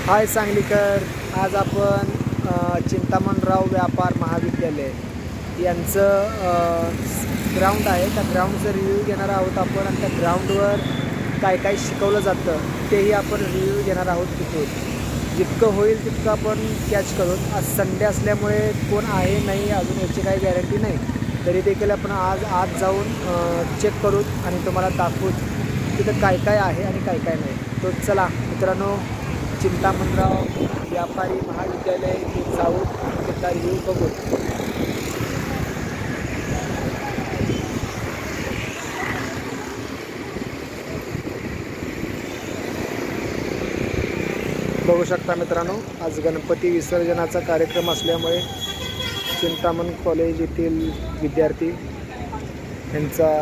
हाय सांगलीकर, आज आपण चिंतामणराव व्यापार महाविद्यालय यांचं ग्राउंड आहे. त्या ग्राउंडचा रिव्ह्यू घेणार आहोत आपण आणि त्या ग्राउंडवर काय काय शिकवलं जातं तेही आपण रिव्ह्यू घेणार आहोत. तिथून जितकं होईल तितकं आपण कॅच करू. आज संडे असल्यामुळे कोण आहे नाही अजून याची काही गॅरंटी नाही, तरी देखील आपण आज जाऊन चेक करू आणि तुम्हाला दाखवू तिथं काय काय आहे आणि काय काय नाही. तो चला मित्रांनो, चिंतामणराव व्यापारी महाविद्यालय हे जाऊ तिथला रिव्ह्यू बघू. बघू शकता मित्रांनो, आज गणपती विसर्जनाचा कार्यक्रम असल्यामुळे चिंतामण कॉलेज येथील विद्यार्थी यांचा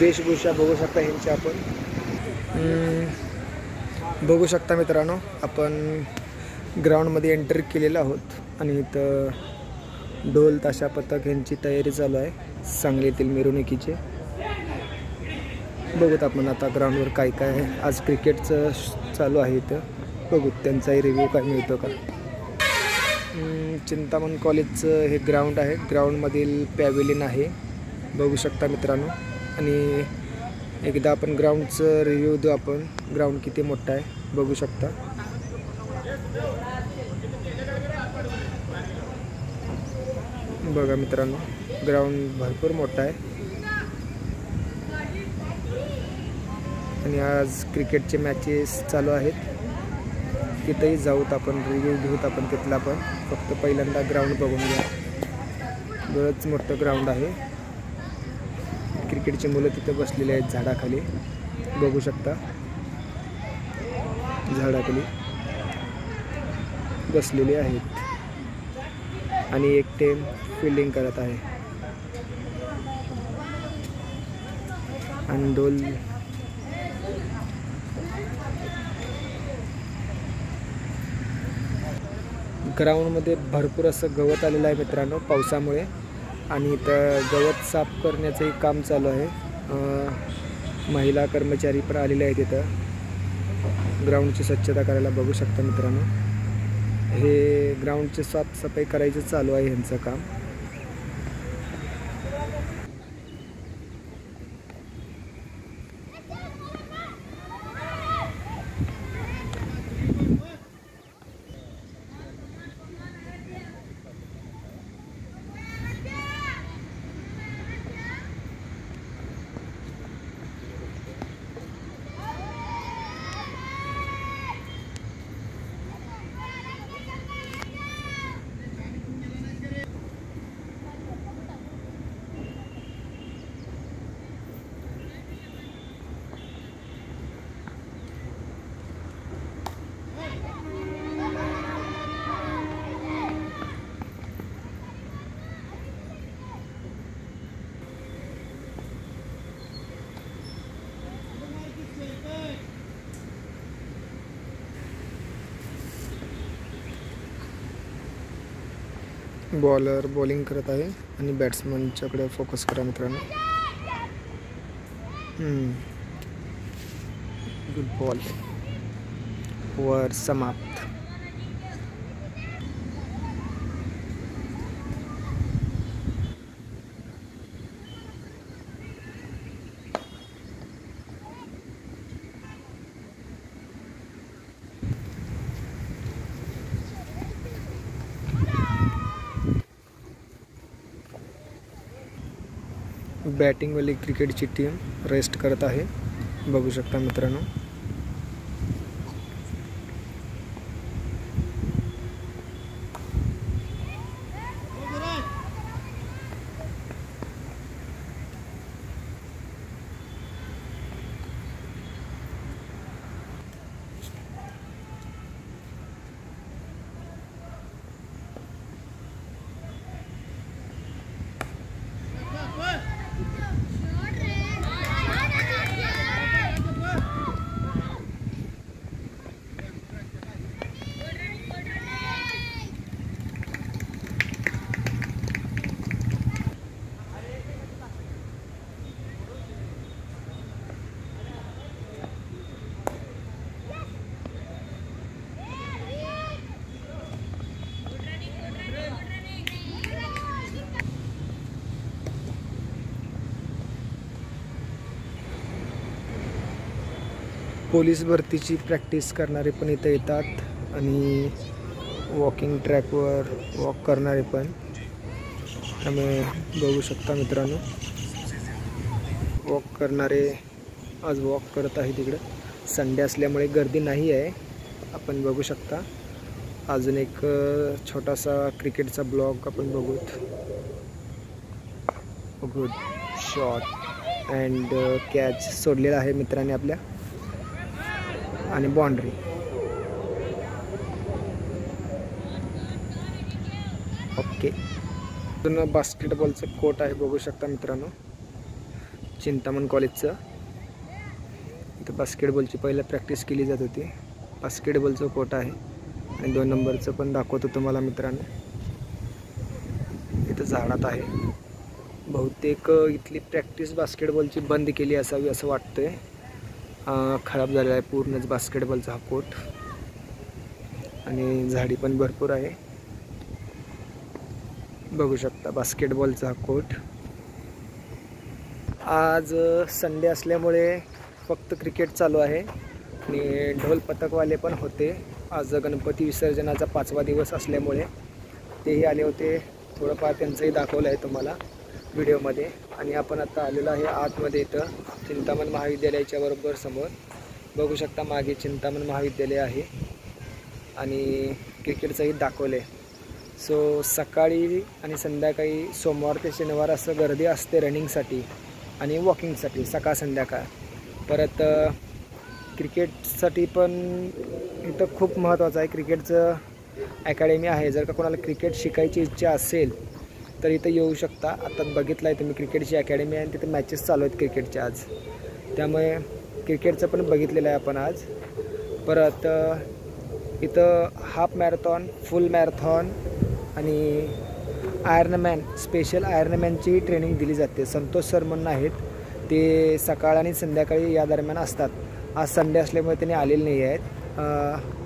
वेशभूषा बघू शकता. ह्यांची आपण बघू शकता मित्रांनो, आपण ग्राउंडमध्ये एंटर केलेलो आहोत आणि इथं ढोल ताशा पथक यांची तयारी चालू आहे सांगलीतील मिरवणुकीची. बघूत आपण आता ग्राउंडवर काय काय आहे. आज क्रिकेटचं चालू आहे इथं, बघू त्यांचाही रिव्ह्यू काय मिळतो का. चिंतामण कॉलेजचं हे ग्राउंड आहे. ग्राउंडमधील पॅव्हेलियन आहे बघू शकता मित्रांनो. आणि एकदा आपण ग्राउंडचं रिव्ह्यू देऊ आपण. ग्राउंड किती मोठं आहे बघू शकता. बघा मित्रांनो, ग्राउंड भरपूर मोठा आहे आणि आज क्रिकेटचे मॅचेस चालू आहेत. तिथंही जाऊत आपण, रिव्ह्यू घेऊत आपण तिथला. पण फक्त पहिल्यांदा ग्राउंड बघून घ्या. बरंच मोठं ग्राउंड आहे. क्रिकेटची मुलं तिथं बसलेली आहेत झाडाखाली बघू शकता. झाडाखाली बसलेले आहेत आणि एक टीम फिल्डिंग करत आहे. आणि ढोल ग्राउंडमध्ये भरपूर असं गवत आलेलं आहे मित्रांनो पावसामुळे. आणि इथं गवत साफ करण्याचंही काम चालू आहे. महिला कर्मचारी पण आलेले आहेत इथं ग्राउंडची स्वच्छता करायला बघू शकता मित्रांनो. हे ग्राउंडची साफसफाई करायचं चालू आहे ह्यांचं काम. बॉलर बॉलिंग करत आहे आणि बॅट्समनच्याकडे फोकस करा मित्रांनो. Good ball. ओव्हर समाप्त. बॅटिंगवाली क्रिकेटची टीम रेस्ट करत आहे बघू शकता मित्रांनो. पोलीस भरतीची प्रॅक्टिस करणारे पण इथं येतात आणि वॉकिंग ट्रॅकवर वॉक करणारे पण तुम्ही बघू शकता मित्रांनो. वॉक करणारे आज वॉक करत आहे. तिकडे संडे असल्यामुळे गर्दी नाही आहे, आपण बघू शकता. अजून एक छोटासा क्रिकेटचा ब्लॉग आपण बघूत. गुड शॉट अँड कॅच सोडलेला आहे मित्रांनी आपल्या आणि बाउंड्री. ओके, अजून बास्केटबॉलचं कोर्ट आहे बघू शकता मित्रांनो, चिंतामण कॉलेजचं. इथं बास्केटबॉलची पहिलं प्रॅक्टिस केली जात होती. बास्केटबॉलचं कोर्ट आहे आणि 2 नंबरचं पण दाखवतो तुम्हाला मित्रांनो. इथं झाडात आहे. बहुतेक इथली प्रॅक्टिस बास्केटबॉलची बंद केली असावी असं वाटतंय. खराब झालेला आहे पूर्णच बास्केटबॉलचा हा कोर्ट आणि झाडी पण भरपूर आहे. बघू शकता बास्केटबॉलचा हा कोर्ट. आज संडे असल्यामुळे फक्त क्रिकेट चालू आहे आणि ढोल पथकवाले पण होते. आज गणपती विसर्जनाचा 5वा दिवस असल्यामुळे तेही आले होते. थोडंफार त्यांचंही दाखवलं आहे तुम्हाला व्हिडिओमध्ये. आणि आपण आता आलेलो आहे आतमध्ये. इथं चिंतामण महाविद्यालयाच्या बरोबर समोर बघू शकता मागे चिंतामण महाविद्यालय आहे आणि क्रिकेटचंही दाखवलं आहे. सो सकाळी आणि संध्याकाळी सोमवार ते शनिवार असं गर्दी असते रनिंगसाठी आणि वॉकिंगसाठी सकाळ संध्याकाळ. परत क्रिकेटसाठी पण इथं खूप महत्त्वाचं आहे. क्रिकेटचं अकॅडमी आहे. जर का कोणाला क्रिकेट शिकायची इच्छा असेल तर इथं येऊ शकता. आता बघितलं आहे तुम्ही क्रिकेटची अकॅडमी आहे आणि तिथे मॅचेस चालू आहेत क्रिकेटच्या आज, त्यामुळे क्रिकेटचं पण बघितलेलं आहे आपण आज. परत इथं हाफ मॅरेथॉन, फुल मॅरेथॉन आणि आयर्नमॅन, स्पेशल आयर्नमॅनची ट्रेनिंग दिली जाते. संतोष सर म्हणून आहेत, ते सकाळ आणि संध्याकाळी या दरम्यान असतात. आज संडे असल्यामुळे त्यांनी आलेले नाही आहेत.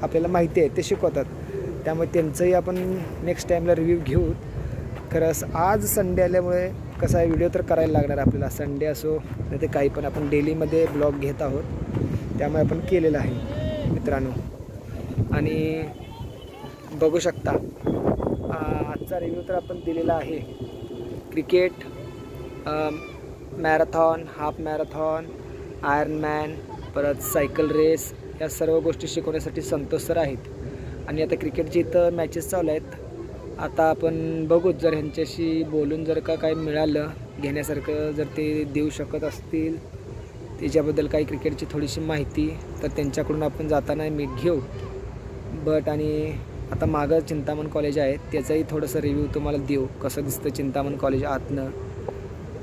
आपल्याला माहिती आहे ते शिकवतात, त्यामुळे त्यांचंही आपण नेक्स्ट टाईमला रिव्ह्यू घेऊ. खरंच आज संडे आल्यामुळे कसं आहे, व्हिडिओ तर करायला लागणार आपल्याला. संडे असो नाही ते काही पण, आपण डेलीमध्ये ब्लॉग घेत आहोत त्यामुळे आपण केलेलं आहे मित्रांनो. आणि बघू शकता आजचा रिव्ह्यू तर आपण दिलेला आहे. Cricket, marathon, half marathon, Ironman, परत सायकल रेस, या सर्व गोष्टी शिकवण्यासाठी संतोष सर आहेत. आणि आता क्रिकेटची इथं मॅचेस चालू आहेत. आता आपण बघूच, जर ह्यांच्याशी बोलून जर का काही मिळालं घेण्यासारखं, जर ते देऊ शकत असतील त्याच्याबद्दल काही क्रिकेटची थोडीशी माहिती, तर त्यांच्याकडून आपण जाताना मी घेऊ. आणि आता मागं चिंतामण कॉलेज आहे त्याचाही थोडंसं रिव्ह्यू तुम्हाला देऊ, कसं दिसतं चिंतामण कॉलेज आतनं.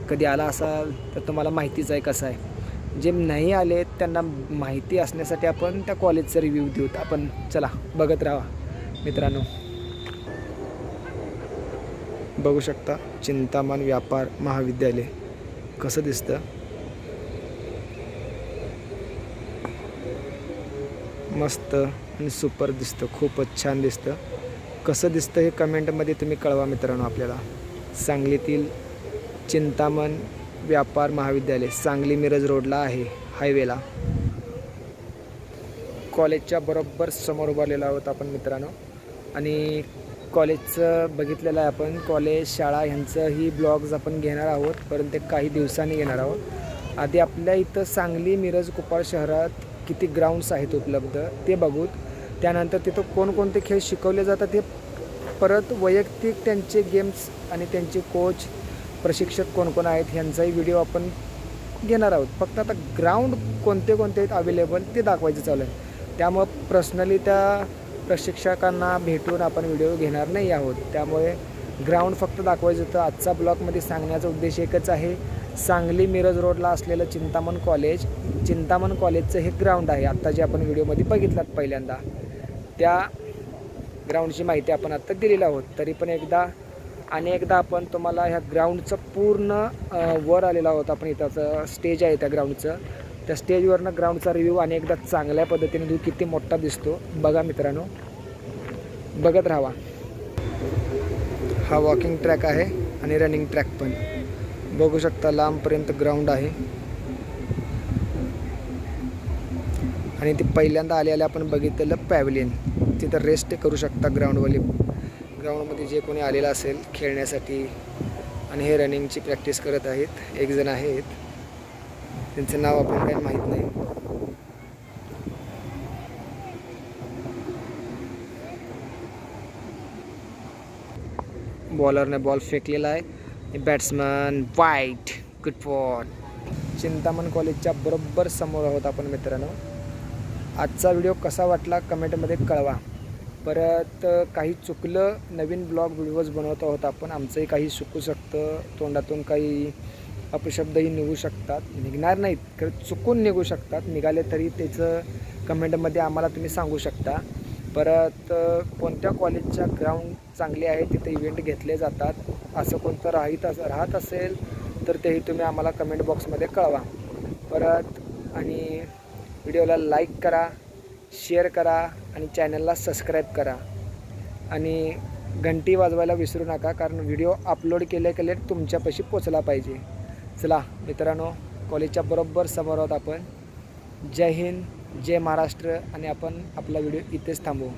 कधी आला असाल तर तुम्हाला माहितीच आहे कसं आहे. जे नाही आले त्यांना माहिती असण्यासाठी आपण त्या कॉलेजचा रिव्ह्यू देऊ. आपण चला बघत राहा मित्रांनो. बघू शकता चिंतामण व्यापार महाविद्यालय कसं दिसतं. मस्त आणि सुपर दिसतं, खूपच छान दिसतं. कसं दिसतं हे कमेंटमध्ये तुम्ही कळवा मित्रांनो आपल्याला. सांगलीतील चिंतामण व्यापार महाविद्यालय सांगली मिरज रोडला आहे, हायवेला. कॉलेजच्या बरोबर समोर उभारलेलो आहोत आपण मित्रांनो. आणि कॉलेजचं बघितलेलं आहे आपण. कॉलेज, शाळा ह्यांचंही ब्लॉग्स आपण घेणार आहोत, परंतु ते काही दिवसांनी घेणार आहोत. आधी आपल्या इथं सांगली मिरज कुपाळ शहरात किती ग्राउंड्स आहेत उपलब्ध ते बघूत. त्यानंतर तिथं कोणकोणते खेळ शिकवले जातात ते, परत वैयक्तिक त्यांचे गेम्स आणि त्यांचे कोच, प्रशिक्षक कोण कोण आहेत ह्यांचाही व्हिडिओ आपण घेणार आहोत. फक्त आता ग्राउंड कोणते कोणते आहेत अवेलेबल ते दाखवायचं चालू आहे. त्यामुळं पर्सनली त्या प्रशिक्षकांना भेटून आपण व्हिडिओ घेणार नाही आहोत. त्यामुळे ग्राउंड फक्त दाखवायचं होतं. आजचा ब्लॉगमध्ये सांगण्याचा उद्देश एकच आहे. सांगली मिरज रोडला असलेलं चिंतामण कॉलेज, चिंतामण कॉलेजचं हे ग्राउंड आहे. आत्ता जे आपण व्हिडिओमध्ये बघितलात पहिल्यांदा, त्या ग्राउंडची माहिती आपण आत्ता दिलेली आहोत. तरी पण एकदा आपण तुम्हाला ह्या ग्राउंडचं पूर्ण वर आलेला आहोत आपण. इथं स्टेज आहे त्या ग्राउंडचं, त्या स्टेजवरनं ग्राउंडचा रिव्ह्यू अनेकदा चांगल्या पद्धतीने देऊ. किती मोठा दिसतो बघा मित्रांनो, बघत राहा. हा वॉकिंग ट्रॅक आहे आणि रनिंग ट्रॅक पण बघू शकता. लांबपर्यंत ग्राउंड आहे आणि ते पहिल्यांदा आले आपण बघितलेलं पॅव्हलियन, तिथं रेस्ट करू शकता ग्राउंडमध्ये जे कोणी आलेलं असेल खेळण्यासाठी. आणि हे रनिंगची प्रॅक्टिस करत आहेत, एक जण आहेत, त्यांचं नाव आपण काही माहीत नाही. बॉलरने बॉल फेकलेला आहे, बॅट्समन वाईट, गुड बॉल. चिंतामण कॉलेजच्या बरोबर समोर आहोत आपण मित्रांनो. आजचा व्हिडिओ कसा वाटला कमेंटमध्ये कळवा. परत काही चुकलं, नवीन व्हिडिओज बनवत आहोत आपण, आमचंही काही चुकू शकतं, तोंडातून काही अपशब्दही निघू शकतात, निघणार नाहीत खरं चुकून निघू शकतात, निघाले तरी त्याचं कमेंटमध्ये आम्हाला तुम्ही सांगू शकता. परत कोणत्या कॉलेजच्या ग्राउंड चांगले आहे तिथे इव्हेंट घेतले जातात असं कोणतं राहत असेल तर तेही तुम्ही आम्हाला कमेंट बॉक्समध्ये कळवा. परत आणि व्हिडिओला लाईक करा, शेअर करा आणि चॅनलला सबस्क्राईब करा आणि घंटी वाजवायला विसरू नका, कारण व्हिडिओ अपलोड केले तुमच्यापाशी पोचला पाहिजे. चला मित्रांनो, कॉलेजच्या बरोबर समोर आहोत आपण. जय हिंद, जय महाराष्ट्र. आणि आपण आपला व्हिडिओ इथेच थांबवू.